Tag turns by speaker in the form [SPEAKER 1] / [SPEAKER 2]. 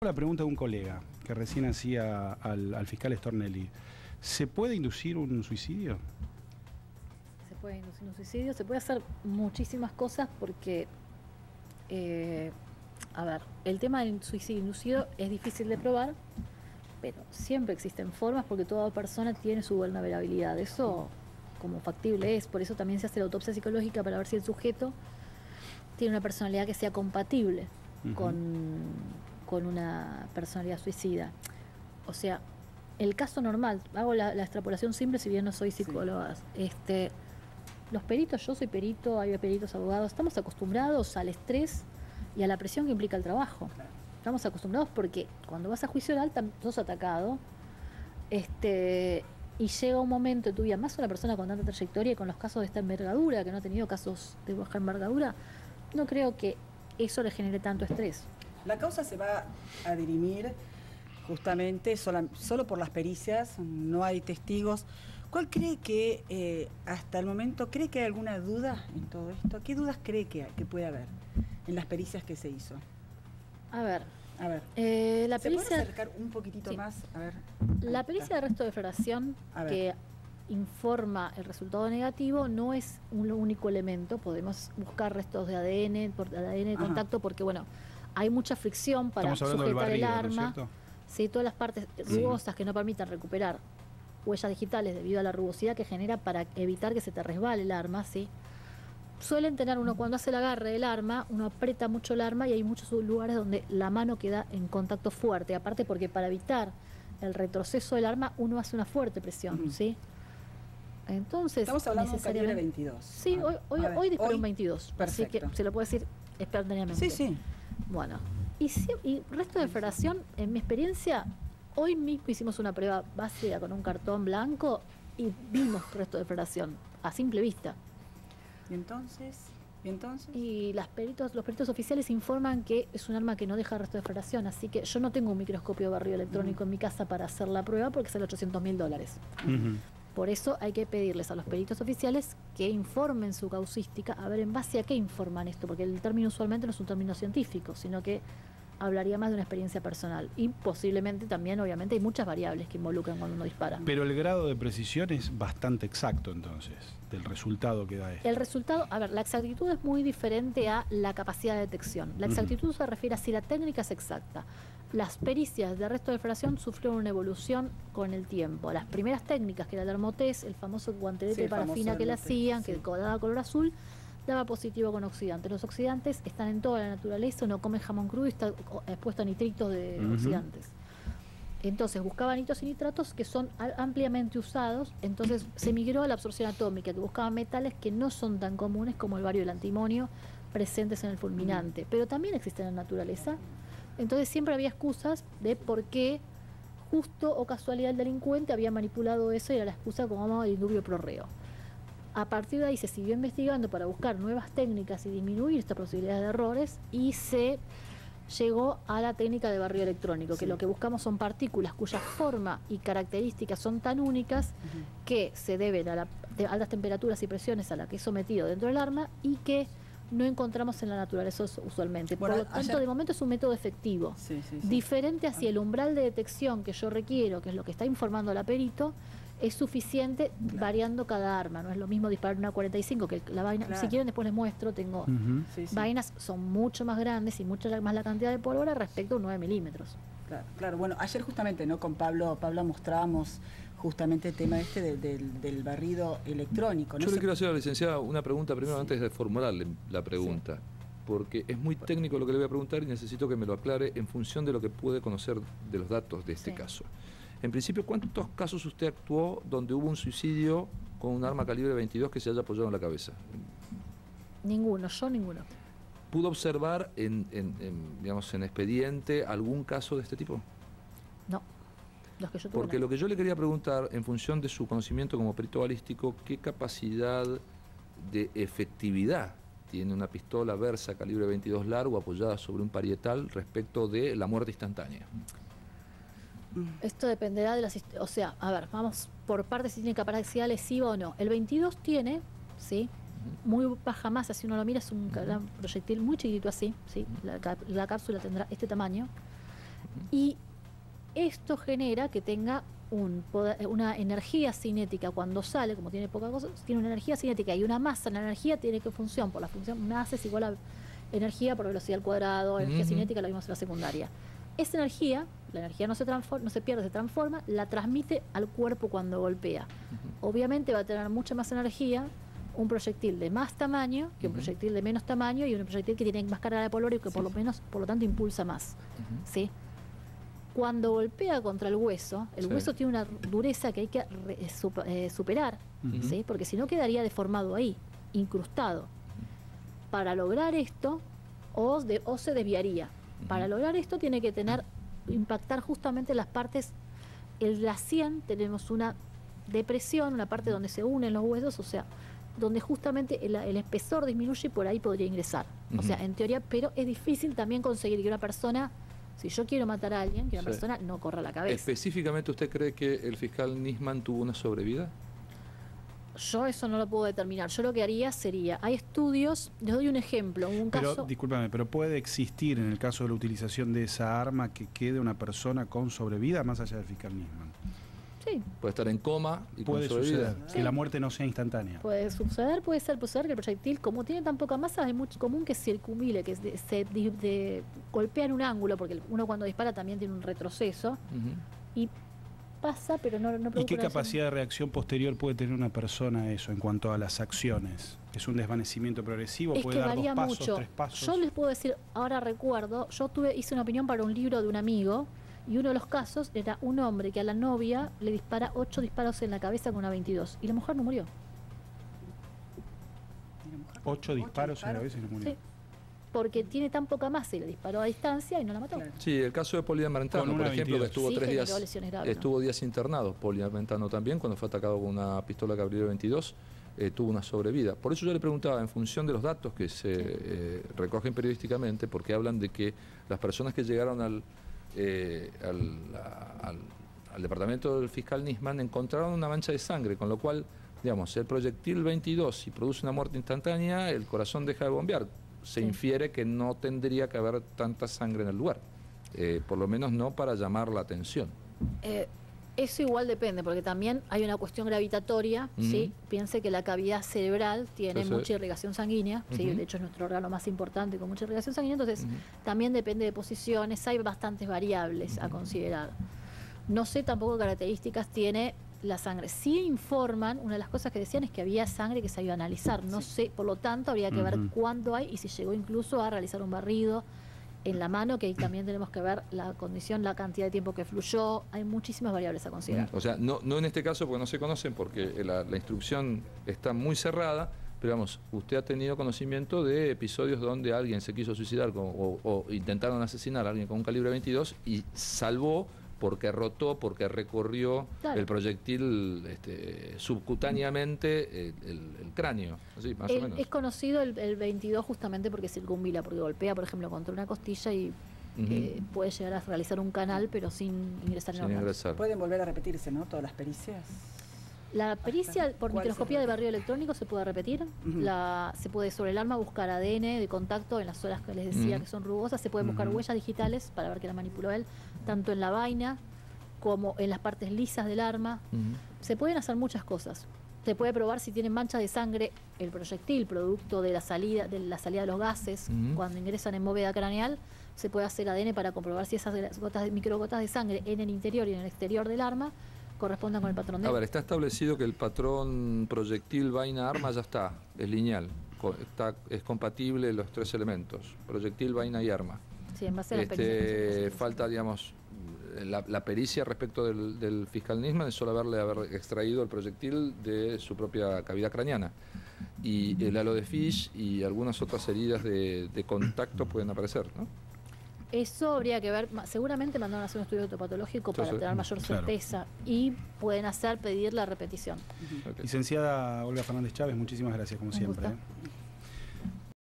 [SPEAKER 1] La pregunta de un colega que recién hacía al fiscal Stornelli. ¿Se puede inducir un suicidio?
[SPEAKER 2] Se puede inducir un suicidio, se puede hacer muchísimas cosas porque, a ver, el tema del suicidio inducido es difícil de probar, pero siempre existen formas porque toda persona tiene su vulnerabilidad. Eso como factible es, por eso también se hace la autopsia psicológica para ver si el sujeto tiene una personalidad que sea compatible con una personalidad suicida. O sea, el caso normal, hago la extrapolación simple si bien no soy psicóloga. Los peritos, yo soy perito, hay peritos abogados, estamos acostumbrados al estrés y a la presión que implica el trabajo. Estamos acostumbrados porque cuando vas a juicio oral sos atacado, y llega un momento en tu vida, más una persona con tanta trayectoria y con los casos de esta envergadura, que no ha tenido casos de baja envergadura, no creo que eso le genere tanto estrés.
[SPEAKER 3] La causa se va a dirimir justamente solo por las pericias, no hay testigos. ¿Cuál cree que hasta el momento, cree que hay alguna duda en todo esto? ¿Qué dudas cree que puede haber en las pericias que se hizo?
[SPEAKER 2] A ver, la
[SPEAKER 3] ¿Se
[SPEAKER 2] pericia,
[SPEAKER 3] puede acercar un poquitito más? A ver.
[SPEAKER 2] La pericia de arresto de floración que informa el resultado negativo no es un único elemento. Podemos buscar restos de ADN, de contacto, porque bueno, hay mucha fricción para sujetar el arma. ¿No? Sí, todas las partes rugosas que no permitan recuperar huellas digitales debido a la rugosidad que genera para evitar que se te resbale el arma, ¿sí? Suelen tener uno, cuando hace el agarre del arma, uno aprieta mucho el arma y hay muchos lugares donde la mano queda en contacto fuerte, aparte porque para evitar el retroceso del arma uno hace una fuerte presión, ¿sí? Entonces,
[SPEAKER 3] estamos hablando de un calibre 22.
[SPEAKER 2] Sí, hoy disparé un 22,
[SPEAKER 3] perfecto.
[SPEAKER 2] Así que se lo puedo decir espontáneamente.
[SPEAKER 3] Sí, sí.
[SPEAKER 2] Bueno, y resto de floración, en mi experiencia, hoy mismo hicimos una prueba básica con un cartón blanco y vimos resto de floración a simple vista.
[SPEAKER 3] ¿Y entonces?
[SPEAKER 2] Y los peritos oficiales informan que es un arma que no deja resto de floración, así que yo no tengo un microscopio de barrido electrónico en mi casa para hacer la prueba porque sale $800.000. Por eso hay que pedirles a los peritos oficiales que informen su causística, a ver en base a qué informan esto, porque el término usualmente no es un término científico, sino que hablaría más de una experiencia personal. Y posiblemente también, obviamente, hay muchas variables que involucran cuando uno dispara.
[SPEAKER 1] Pero el grado de precisión es bastante exacto, entonces, del resultado que da esto.
[SPEAKER 2] El resultado, a ver, la exactitud es muy diferente a la capacidad de detección. La exactitud se refiere a si la técnica es exacta. Las pericias de arresto de floración sufrieron una evolución con el tiempo. Las primeras técnicas, que era el hermotés, el famoso guantelete de parafina que le hacían, que daba color azul, daba positivo con oxidantes. Los oxidantes están en toda la naturaleza, uno come jamón crudo y está expuesto a nitritos de oxidantes. Entonces buscaban nitritos y nitratos que son ampliamente usados, entonces se migró a la absorción atómica, que buscaban metales que no son tan comunes como el bario y el antimonio presentes en el fulminante, pero también existen en la naturaleza. Entonces siempre había excusas de por qué justo o casualidad el delincuente había manipulado eso y era la excusa como el indubio pro reo. A partir de ahí se siguió investigando para buscar nuevas técnicas y disminuir esta posibilidad de errores y se llegó a la técnica de barrido electrónico, que lo que buscamos son partículas cuya forma y características son tan únicas que se deben a las altas temperaturas y presiones a las que es sometido dentro del arma y que no encontramos en la naturaleza usualmente. Bueno, por lo tanto, de momento es un método efectivo. Diferente hacia el umbral de detección que yo requiero, que es lo que está informando la perito, es suficiente variando cada arma. No es lo mismo disparar una 45 que la vaina. Si quieren después les muestro, tengo vainas, son mucho más grandes y mucho más la cantidad de pólvora respecto a un 9 milímetros.
[SPEAKER 3] Claro. Bueno, ayer justamente con Pablo mostrábamos justamente el tema del barrido electrónico.
[SPEAKER 4] Yo le quiero hacer a la licenciada una pregunta primero antes de formularle la pregunta, porque es muy técnico lo que le voy a preguntar y necesito que me lo aclare en función de lo que puede conocer de los datos de este caso. En principio, ¿cuántos casos usted actuó donde hubo un suicidio con un arma calibre 22 que se haya apoyado en la cabeza?
[SPEAKER 2] Ninguno.
[SPEAKER 4] ¿Pudo observar en expediente algún caso de este tipo?
[SPEAKER 2] No, los que yo tuve.
[SPEAKER 4] Porque lo que yo le quería preguntar, en función de su conocimiento como perito balístico, ¿qué capacidad de efectividad tiene una pistola Versa calibre 22 largo apoyada sobre un parietal respecto de la muerte instantánea?
[SPEAKER 2] Esto dependerá de las... O sea, a ver, vamos por partes si tiene capacidad lesiva o no. El 22 tiene, ¿sí? Muy baja masa, si uno lo mira es un proyectil muy chiquitito así, ¿sí? La cápsula tendrá este tamaño. Y esto genera que tenga una energía cinética cuando sale, como tiene poca cosa, tiene una energía cinética y una masa. La energía tiene que función, por la función masa es igual a energía por velocidad al cuadrado, energía cinética, lo vimos en la secundaria. Esa energía, la energía no se transforma, no se pierde, se transforma, la transmite al cuerpo cuando golpea. Obviamente va a tener mucha más energía un proyectil de más tamaño que un proyectil de menos tamaño, y un proyectil que tiene más carga de polvo y que por lo tanto impulsa más. ¿Sí? Cuando golpea contra el hueso tiene una dureza que hay que superar, ¿sí? Porque si no quedaría deformado ahí, incrustado. Para lograr esto, o se desviaría. Para lograr esto tiene que impactar justamente las partes. En la sien tenemos una depresión, una parte donde se unen los huesos, o sea, donde justamente el espesor disminuye y por ahí podría ingresar. O sea, en teoría, pero es difícil también conseguir que una persona, si yo quiero matar a alguien, que una persona no corra la cabeza.
[SPEAKER 4] ¿Específicamente usted cree que el fiscal Nisman tuvo una sobrevida?
[SPEAKER 2] Yo eso no lo puedo determinar. Yo lo que haría sería, hay estudios, les doy un ejemplo,
[SPEAKER 1] Pero, discúlpame, pero puede existir en el caso de la utilización de esa arma que quede una persona con sobrevida más allá del fiscal Nisman.
[SPEAKER 2] Sí.
[SPEAKER 4] Puede estar en coma y
[SPEAKER 1] puede
[SPEAKER 4] con sobrevida.
[SPEAKER 1] suceder, que la muerte no sea instantánea.
[SPEAKER 2] Puede suceder, puede ser que el proyectil, como tiene tan poca masa, es muy común que circunvile, que se golpea en un ángulo, porque uno cuando dispara también tiene un retroceso, y pasa, pero no
[SPEAKER 1] ¿Y qué capacidad de reacción posterior puede tener una persona a eso en cuanto a las acciones? ¿Es un desvanecimiento progresivo?
[SPEAKER 2] Es
[SPEAKER 1] ¿Puede
[SPEAKER 2] que
[SPEAKER 1] dar
[SPEAKER 2] varía
[SPEAKER 1] 2 pasos,
[SPEAKER 2] mucho.
[SPEAKER 1] 3 pasos?
[SPEAKER 2] Yo les puedo decir, ahora recuerdo, hice una opinión para un libro de un amigo, y uno de los casos era un hombre que a la novia le dispara 8 disparos en la cabeza con una 22, y la mujer no murió.
[SPEAKER 1] 8 disparos en la cabeza y no murió.
[SPEAKER 2] Sí. Porque tiene tan poca masa y le disparó a distancia y no la mató.
[SPEAKER 3] Claro.
[SPEAKER 4] Sí, el caso de Poliamentano, por ejemplo, que estuvo 3 días, estuvo días internado. Poliamentano también, cuando fue atacado con una pistola Gabriel 22, tuvo una sobrevida. Por eso yo le preguntaba, en función de los datos que se recogen periodísticamente, porque hablan de que las personas que llegaron al departamento del fiscal Nisman encontraron una mancha de sangre, con lo cual, digamos, el proyectil 22, si produce una muerte instantánea, el corazón deja de bombear. Se infiere que no tendría que haber tanta sangre en el lugar, por lo menos no para llamar la atención.
[SPEAKER 2] Eso igual depende, porque también hay una cuestión gravitatoria, ¿sí? Piense que la cavidad cerebral tiene mucha irrigación sanguínea, ¿sí? De hecho es nuestro órgano más importante con mucha irrigación sanguínea, entonces también depende de posiciones, hay bastantes variables a considerar. No sé tampoco qué características tiene la sangre. Sí informan, una de las cosas que decían es que había sangre que se iba a analizar, no sé, por lo tanto habría que ver cuándo hay y si llegó incluso a realizar un barrido en la mano, que ahí también tenemos que ver la condición, la cantidad de tiempo que fluyó, hay muchísimas variables a considerar.
[SPEAKER 4] O sea, no en este caso porque no se conocen, porque la instrucción está muy cerrada, pero vamos, usted ha tenido conocimiento de episodios donde alguien se quiso suicidar o intentaron asesinar a alguien con un calibre 22 y salvó porque rotó, porque recorrió el proyectil subcutáneamente el cráneo, así, más o menos.
[SPEAKER 2] Es conocido el 22 justamente porque circunvila, porque golpea, por ejemplo, contra una costilla y puede llegar a realizar un canal, pero sin ingresar en órganos.
[SPEAKER 3] Pueden volver a repetirse, ¿no? Todas las pericias.
[SPEAKER 2] La pericia por microscopía de barrido electrónico se puede repetir, se puede sobre el arma buscar ADN de contacto en las zonas que les decía que son rugosas, se pueden buscar huellas digitales para ver que la manipuló él, tanto en la vaina como en las partes lisas del arma. Se pueden hacer muchas cosas. Se puede probar si tiene manchas de sangre el proyectil, producto de la salida de los gases cuando ingresan en bóveda craneal. Se puede hacer ADN para comprobar si esas microgotas de sangre en el interior y en el exterior del arma correspondan con el patrón de...
[SPEAKER 4] A ver, está establecido que el patrón proyectil, vaina, arma ya está, es lineal, es compatible los 3 elementos, proyectil, vaina y arma.
[SPEAKER 2] Sí, en base a la pericia.
[SPEAKER 4] Falta, digamos, la pericia respecto del fiscal Nisman es solo haber extraído el proyectil de su propia cavidad craneana. Y el halo de Fish y algunas otras heridas de contacto pueden aparecer, ¿no?
[SPEAKER 2] Eso habría que ver, seguramente mandaron a hacer un estudio autopatológico para tener mayor certeza y pueden pedir la repetición.
[SPEAKER 1] Licenciada Olga Fernández Chávez, muchísimas gracias como siempre.